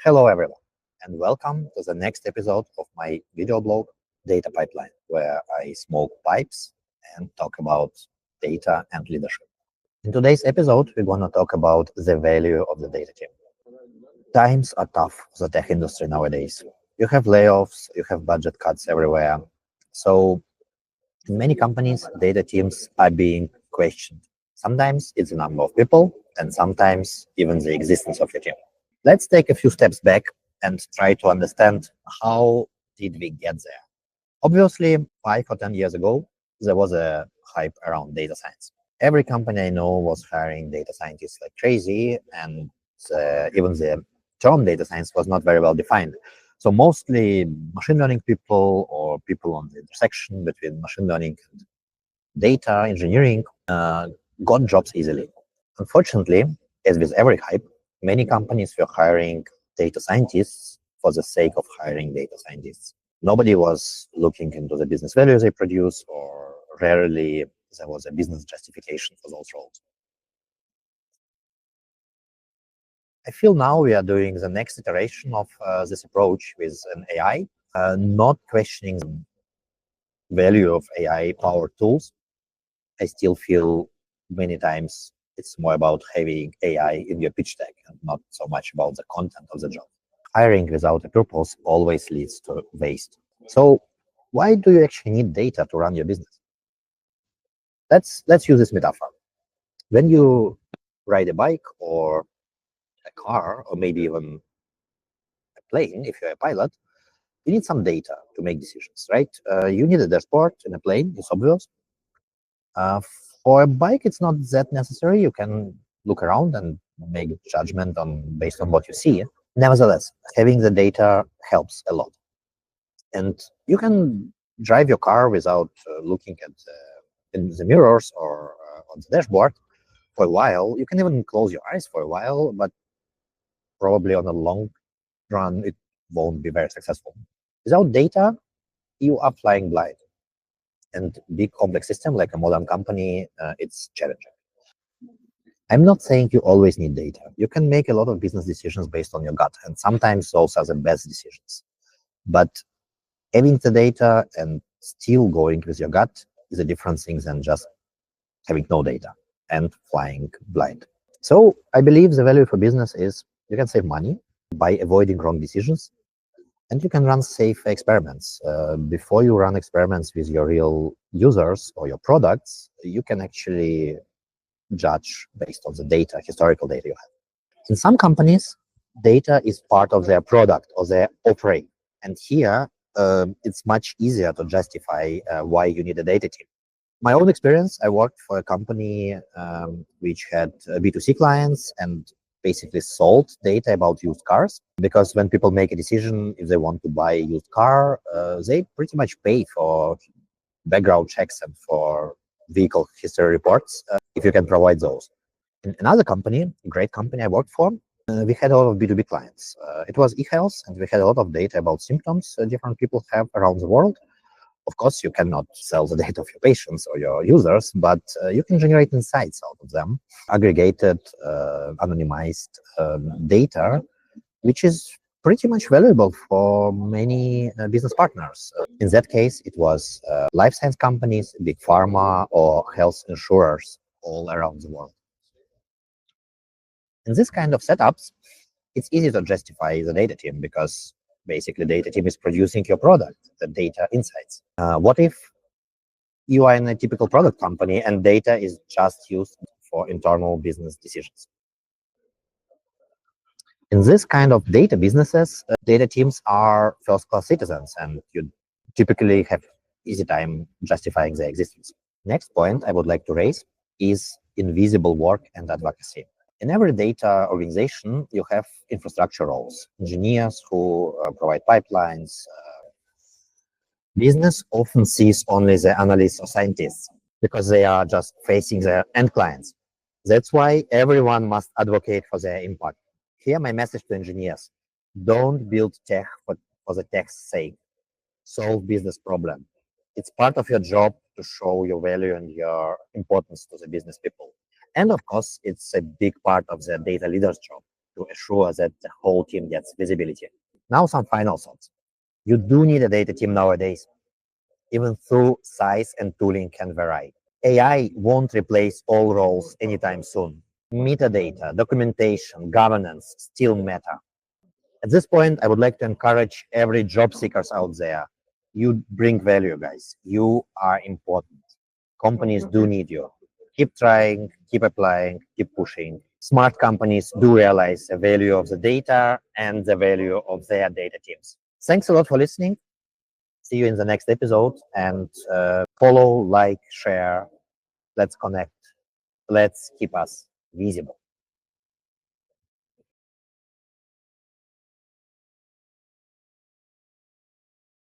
Hello everyone, and welcome to the next episode of my video blog, Data Pipeline, where I smoke pipes and talk about data and leadership. In today's episode, we're going to talk about the value of the data team. Times are tough for the tech industry nowadays. You have layoffs, you have budget cuts everywhere. So in many companies, data teams are being questioned. Sometimes it's the number of people, and sometimes even the existence of your team. Let's take a few steps back and try to understand how did we get there. Obviously, 5 or 10 years ago, there was a hype around data science. Every company I know was hiring data scientists like crazy, and even the term data science was not very well defined. So mostly machine learning people or people on the intersection between machine learning and data engineering got jobs easily. Unfortunately, as with every hype, many companies were hiring data scientists for the sake of hiring data scientists. Nobody was looking into the business value they produce, or rarely there was a business justification for those roles. I feel now we are doing the next iteration of this approach with an AI, not questioning the value of AI-powered tools. I still feel many times it's more about having AI in your pitch deck and not so much about the content of the job. Hiring without a purpose always leads to waste. So why do you actually need data to run your business? Let's use this metaphor. When you ride a bike or a car or maybe even a plane, if you're a pilot, you need some data to make decisions, right? You need a dashboard in a plane, it's obvious. Uh, for a bike, it's not that necessary. You can look around and make judgment based on what you see. Nevertheless, having the data helps a lot. And you can drive your car without looking at in the mirrors or on the dashboard for a while. You can even close your eyes for a while, but probably on a long run, it won't be very successful. Without data, you are flying blind. And big complex system like a modern company, it's challenging. I'm not saying you always need data. You can make a lot of business decisions based on your gut, and sometimes those are the best decisions. But having the data and still going with your gut is a different thing than just having no data and flying blind. So I believe the value for business is you can save money by avoiding wrong decisions, and you can run safe experiments. Before you run experiments with your real users or your products, you can actually judge based on the data, historical data you have. In some companies, data is part of their product or their offering. And here, it's much easier to justify why you need a data team. My own experience, I worked for a company which had B2C clients and basically sold data about used cars, because when people make a decision if they want to buy a used car, they pretty much pay for background checks and for vehicle history reports if you can provide those. In another company, a great company I worked for, we had a lot of B2B clients. It was e-health, and we had a lot of data about symptoms different people have around the world. Of course, you cannot sell the data of your patients or your users, but you can generate insights out of them, aggregated, anonymized data, which is pretty much valuable for many business partners. In that case, it was life science companies, big pharma, or health insurers all around the world. In this kind of setups, it's easy to justify the data team because basically data team is producing your product, the data insights. What if you are in a typical product company and data is just used for internal business decisions? In this kind of data businesses, data teams are first-class citizens, and you typically have easy time justifying their existence. Next point I would like to raise is invisible work and advocacy. In every data organization, you have infrastructure roles, engineers who provide pipelines. Business often sees only the analysts or scientists because they are just facing their end clients. That's why everyone must advocate for their impact. Here, my message to engineers: don't build tech for the tech's sake. Solve business problem. It's part of your job to show your value and your importance to the business people. And of course, it's a big part of the data leader's job to assure that the whole team gets visibility. Now, some final thoughts. You do need a data team nowadays, even though size and tooling can vary. AI won't replace all roles anytime soon. Metadata, documentation, governance still matter. At this point, I would like to encourage every job seekers out there. You bring value, guys. You are important. Companies do need you. Keep trying, keep applying, keep pushing. Smart companies do realize the value of the data and the value of their data teams. Thanks a lot for listening. See you in the next episode, and follow, like, share. Let's connect. Let's keep us visible.